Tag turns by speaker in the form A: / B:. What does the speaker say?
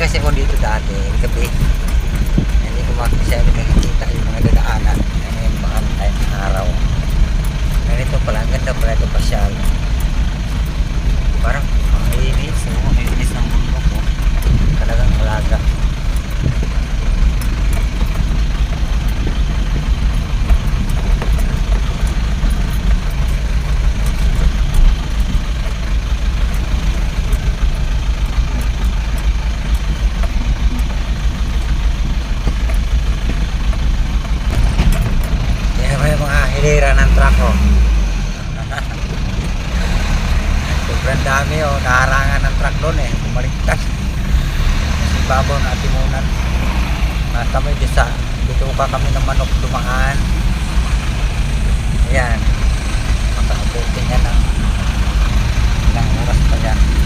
A: kasi ako dito dati, gabi. Hindi ko nakikita yung mga dadaanan. Ngayon baka tayo ng araw. Ganito pala, ang ganda pala ito pasyal. Parang ang inis, ang inis ng mundo ko. Talagang alaga. Hilira ng truck ko. Sobrang dami naharangan ng truck doon bumaliktad. Kasi babaw na atimunan. Kami dito ka kami ng manok dumaan. Ayan. Makabuti niya ng ilang oras pa yan.